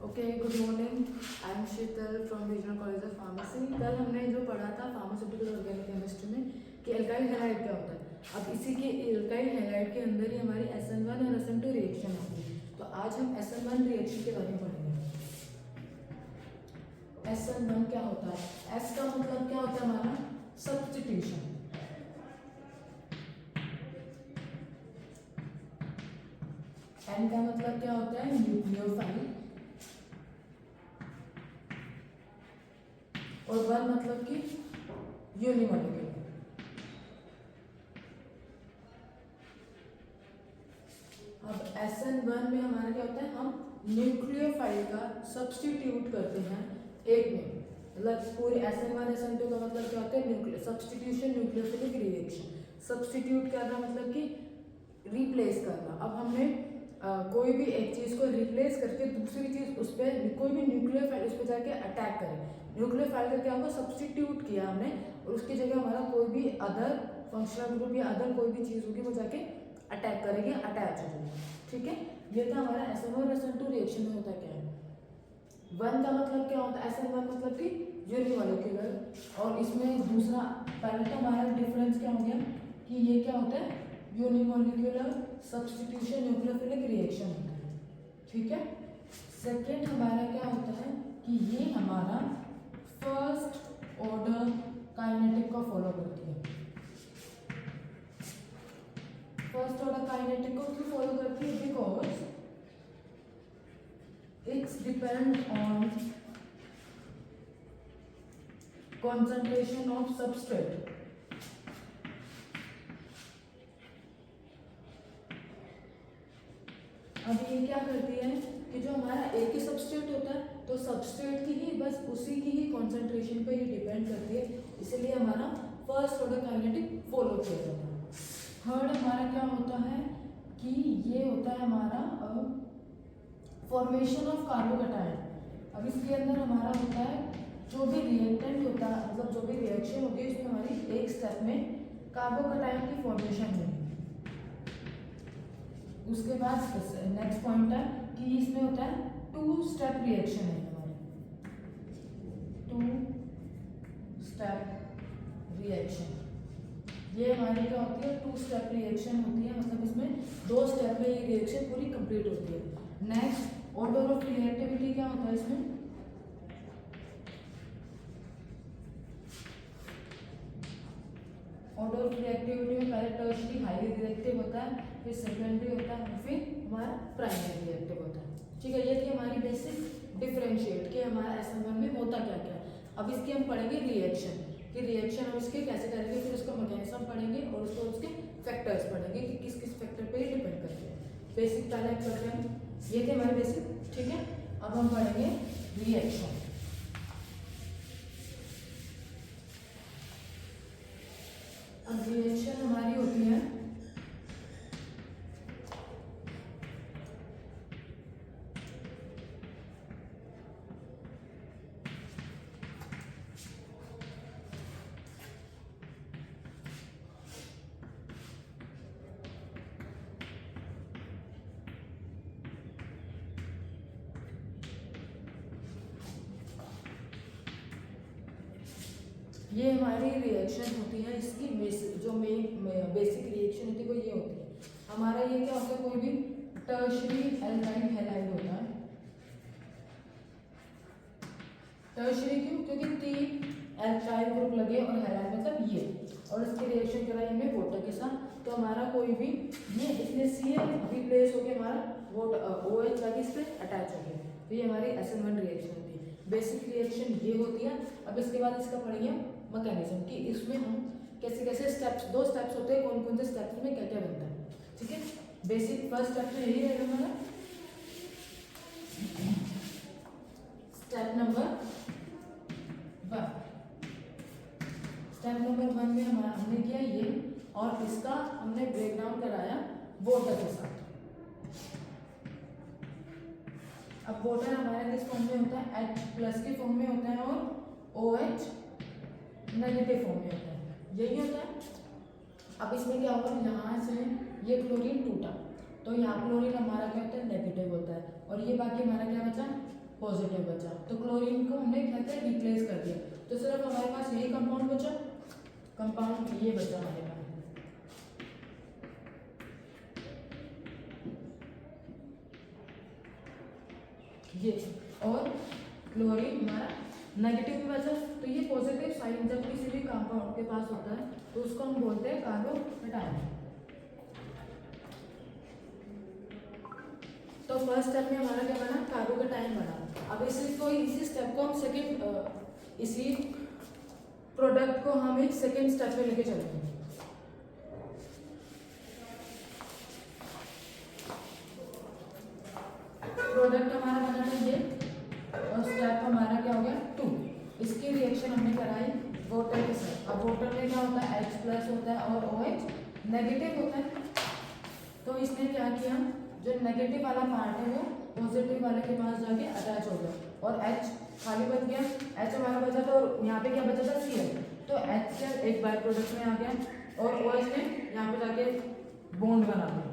Okay, good morning. I am Sheetal from regional college of pharmacy. कल हमने जो पढ़ा था फार्मास्यूटिकल ऑर्गेनिक केमिस्ट्री में कि एल्काइल हैलाइड क्या होता है। अब इसी के एल्काइल हैलाइड के अंदर ही हमारी SN1 और SN2 रिएक्शन होती है। तो आज हम SN1 रिएक्शन के बारे में पढ़ेंगे। SN1 क्या होता है? S का मतलब क्या होता है हमारा? सब्स्टिट्यूशन। N का मतलब क्या होता है? न्यूक्लियोफाइल। और 1 मतलब कि यूनिमोलिक्यूलर। अब SN1 में हमारा क्या होता है? हम न्यूक्लियोफाइल का सब्स्टिट्यूट करते हैं एक में। मतलब पूरे SN1 SN2 का मतलब क्या होता है? Substitution nucleophilic reaction. सब्स्टिट्यूट करना मतलब कि रिप्लेस करना। अब हमने कोई भी एक चीज को रिप्लेस करके दूसरी चीज उस पर कोई भी न्यूक्लियोफाइल उस पर जाके अटैक करें। न्यूक्लियोफाइल का क्या होगा? सब्स्टिट्यूट किया हमने और उसकी जगह हमारा कोई भी अदर फंक्शनल ग्रुप या अदर कोई भी चीज होगी वो जाके अटैक करेगी, अटैच हो जाएगी। ठीक है, ये था हमारा SN1 और SN2 रिएक्शन में होता क्या है। 1 का मतलब क्या होता है? SN1 मतलब कि यूनिमोलिक्यूलर। और इसमें दूसरा पहले तो हमारा डिफरेंस क्या हो गया कि ये क्या होता है? यूनिमोलिक्यूलर सब्स्टिट्यूशन न्यूक्लियोफिलिक रिएक्शन होता है। ठीक है, सेकेंड हमारा क्या होता है कि ये हमारा फर्स्ट ऑर्डर काइनेटिक को फॉलो करती है। फर्स्ट ऑर्डर काइनेटिक को क्यों फॉलो करती है? Because it's depend on concentration of substrate। अब ये क्या करती है कि जो हमारा एक ही सबस्ट्रेट होता है तो सबस्ट्रेट की ही बस उसी की ही कॉन्सेंट्रेशन पे ही डिपेंड करती है, इसलिए हमारा फर्स्ट ऑर्डर काइनेटिक फॉलो किया जाता है। थर्ड हमारा क्या होता है कि ये होता है हमारा फॉर्मेशन ऑफ कार्बोकैटायन। अब इसके अंदर हमारा होता है जो भी रिएक्टेंट होता है, मतलब जो भी रिएक्शन होती है उसमें हमारी एक स्टेप में कार्बोकैटायन की फॉर्मेशन होगी। उसके बाद नेक्स्ट पॉइंट है कि इसमें होता है 2 स्टेप रिएक्शन है हमारी। 2 स्टेप रिएक्शन ये हमारी क्या होती है? 2 स्टेप रिएक्शन होती है, मतलब इसमें 2 स्टेप में ये रिएक्शन पूरी कंप्लीट होती है। नेक्स्ट ऑर्डर ऑफ रिएक्टिविटी क्या होता है इसमें? ऑर्डर ऑफ रिएक्टिविटी में पहले टर्शियरी हाईली रिएक्टिव होता है, फिर सेकेंडरी होता है, फिर हमारा प्राइमरी रिएक्टिव होता है। ठीक है, ये थी हमारी बेसिक डिफरेंशिएट कि हमारा SN1 में होता क्या क्या है। अब इसकी हम पढ़ेंगे रिएक्शन कि रिएक्शन हम इसके कैसे करेंगे, फिर उसका मैकेनिज्म पढ़ेंगे और उसको उसके फैक्टर्स पढ़ेंगे कि किस किस फैक्टर पे ये डिपेंड करते हैं। बेसिक पहले कर रहे हैं, ये थे हमारे बेसिक। ठीक है, अब हम पढ़ेंगे रिएक्शन। अब रिएक्शन हमारी होती है ये हमारी रिएक्शन होती है। इसकी बेसिक जो मेन बेसिक रिएक्शन होती है वो ये होती है। हमारा ये क्या होता है? कोई भी टर्शियरी एल्काइल हैलाइड होता है। टर्शियरी क्यों? क्योंकि 3 एल्काइल ग्रुप लगे और हैलाइड मतलब ये, और इसकी रिएक्शन कराई हमने वाटर के साथ। तो हमारा कोई भी ये इसमें Cl रिप्लेस होकर हमारा OH लगे इस पर अटैच हो गया, तो ये हमारी SN1 रिएक्शन होती है। बेसिक रिएक्शन ये होती है। अब इसके बाद इसका पढ़ेंगे मैकेनिज्म कि इसमें हम कैसे कैसे स्टेप्स, 2 स्टेप्स होते हैं, कौन कौन से स्टेप्स में क्या क्या बनता है। ठीक है, बेसिक फर्स्ट स्टेप तो यही रहेगा हमारा। Step number 1। स्टेप नंबर 1 में हमारा हमने किया ये, और इसका हमने ब्रेकडाउन कराया वाटर के साथ। अब वाटर हमारा किस फॉर्म में होता है? H+ के फॉर्म में होता है और OH नेगेटिव फॉर्म में होता है, यही होता है। अब इसमें क्या होगा? यहाँ से ये क्लोरीन टूटा तो यहाँ क्लोरीन हमारा क्या होता है? नेगेटिव होता है, और ये बाकी हमारा क्या बचा? पॉजिटिव बचा, तो क्लोरीन को हमने क्या किया, रिप्लेस कर दिया, तो सिर्फ हमारे पास यही कंपाउंड बचा, कंपाउंड ये बचा हमारे पास ये, और क्लोरीन हमारा नेगेटिव में बचा। तो ये पॉजिटिव साइन जब किसी भी कंपाउंड के पास होता है तो उसको हम बोलते हैं कार्बोकैटायन। तो फर्स्ट स्टेप में हमारा क्या बना, कार्बोकैटायन बना। अब इसी स्टेप को हम सेकंड, इसी प्रोडक्ट को हम एक सेकंड स्टेप में लेके चलेंगे। प्रोडक्ट हमारा बना था ये, और स्टेप हमारा क्या हो गया 2। इसकी रिएक्शन हमने कराई वाटर के साथ। अब वाटर में क्या होता है, H+ होता है और OH नेगेटिव होता है। तो इसने क्या किया, जो नेगेटिव वाला पार्ट है वो पॉजिटिव वाले के पास जाके अटैच हो गया, और H खाली बच गया। H हमारा बचा था, और यहाँ पे क्या बचा था, Cl। तो HCl एक बाय प्रोडक्ट में आ गया, और OH ने यहाँ पे जाके बॉन्ड बना दिया।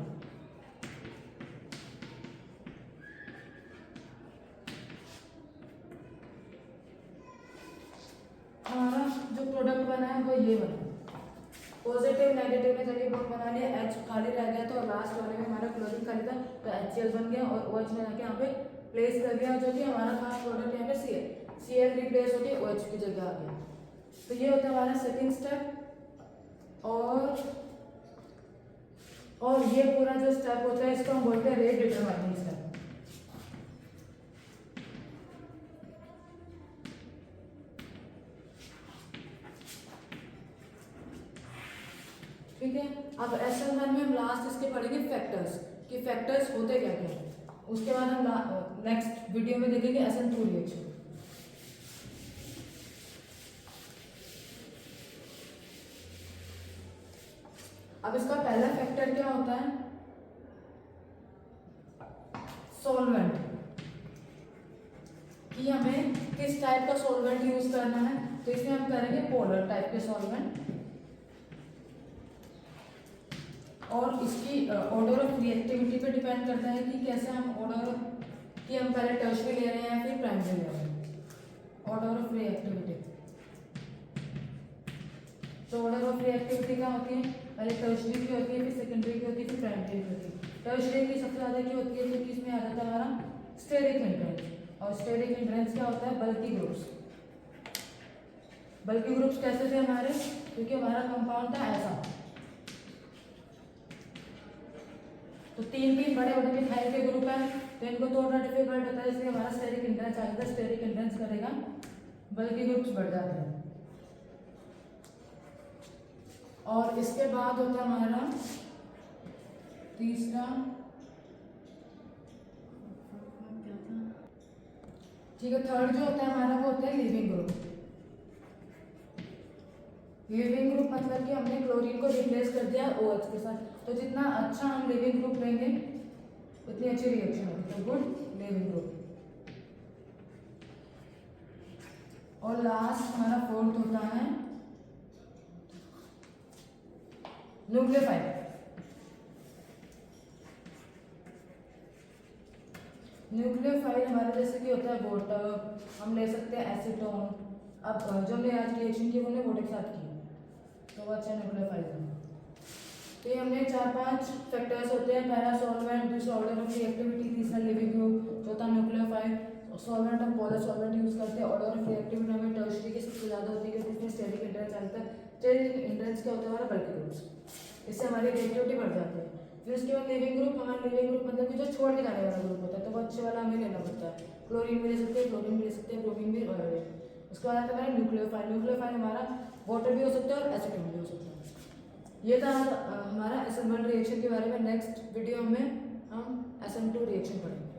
हमारा जो प्रोडक्ट बना है वो ये बना, पॉजिटिव नेगेटिव ने जगह बॉन्ड बना लिया, H खाली रह गया, तो लास्ट वाले में हमारा क्लोरीन खाली था, तो HCl बन गया, और OH ने जाके यहाँ पे प्लेस कर दिया, जो कि हमारा था प्रोडक्ट यहाँ पे Cl रिप्लेस होके OH की जगह आ गया। तो ये होता है हमारा सेकंड स्टेप। और ये पूरा जो स्टेप होता है इसको हम बोलते हैं रेट डिटरमाइनिंग स्टेप। ठीक है, अब SN1 में हम लास्ट इसके पढ़ेंगे फैक्टर्स, कि फैक्टर्स होते क्या क्या है। उसके बाद हम नेक्स्ट वीडियो में देखेंगे SN2 रिएक्शन। अब इसका पहला फैक्टर क्या होता है, सॉल्वेंट, कि हमें किस टाइप का सॉल्वेंट यूज करना है। तो इसमें हम करेंगे पोलर टाइप के सॉल्वेंट, और इसकी ऑर्डर ऑफ रिएक्टिविटी पे डिपेंड करता है कि कैसे हम ऑर्डर, कि हम पहले टर्शियरी ले रहे हैं या फिर प्राइमरी ले रहे हैं। ऑर्डर ऑफ रिएक्टिविटी, तो ऑर्डर ऑफ रिएक्टिविटी क्या होती है, पहले टर्शियरी की होती है, फिर सेकेंडरी की होती है, फिर प्राइमरी की होती है। टर्शियरी की सबसे ज़्यादा की होती है क्योंकि इसमें आ जाता है हमारा स्टेरिक हिंड्रेंस, और स्टेरिक हिंड्रेंस क्या होता है, बल्की ग्रुप्स। बल्की ग्रुप्स कैसे थे हमारे, क्योंकि हमारा कंपाउंड था ऐसा, तो तीन बड़े बड़े मिथाइल के ग्रुप है, तो इनको तोड़ना डिफिकल्ट होता है, इसलिए हमारा स्टेरिक हिंड्रेंस आ जाता है। स्टेरिक हिंड्रेंस करेगा, बल्की ग्रुप्स बढ़ जाते हैं। और इसके बाद होता है हमारा तीसरा, ठीक है, थर्ड जो होता है हमारा वो होता है लीविंग ग्रुप। लीविंग ग्रुप मतलब कि हमने क्लोरीन को रिप्लेस कर दिया OH के साथ, तो जितना अच्छा हम लीविंग ग्रुप लेंगे उतनी अच्छी रिएक्शन होगी, तो गुड लीविंग ग्रुप। और लास्ट हमारा फोर्थ होता है न्यूक्लियोफाइल। न्यूक्लियोफाइल हमारा जैसे कि होता है वाटर, हम ले सकते हैं एसीटोन। अब जो हमने आज रिएक्शन की हमने वाटर के साथ की, तो वो अच्छा न्यूक्लियोफाइल है। तो ये हमने 4-5 फैक्टर्स होते हैं, पहला सॉल्वेंट, दूसरा ऑर्डर ऑफ रिएक्टिविटी, तीसरा लिविंग ग्रुप, चौथा न्यूक्लियोफाइल। सॉल्वेंट हम पोलर सॉल्वेंट यूज करते हैं, ऑर्डर ऑफ रिएक्टिविटी हमें टर्शियरी की सबसे ज़्यादा होती है क्योंकि इसमें स्टेरिक हिंड्रेंस आता है। स्टेरिक हिंड्रेंस क्या होता है हमारा, बल्की ग्रुप्स, इससे हमारी रिएक्टिविटी बढ़ जाती है। फिर उसके बाद लिविंग ग्रुप, हमारा लिविंग ग्रुप मतलब कि जो छोड़ के जाने वाला ग्रुप होता है, तो वो अच्छे वाला हमें लेना पड़ता है। क्लोरीन भी ले सकते हैं, क्लोरीन भी ले सकते हैं, ब्रोमीन भी, और उसके बाद आता है हमारा न्यूक्लियोफाइल। न्यूक्लियोफाइल हमारा वाटर भी हो सकता है और एसीटोन भी हो सकता है। ये था हमारा SN1 रिएक्शन के बारे में। नेक्स्ट वीडियो में हम SN2 रिएक्शन पढ़ेंगे।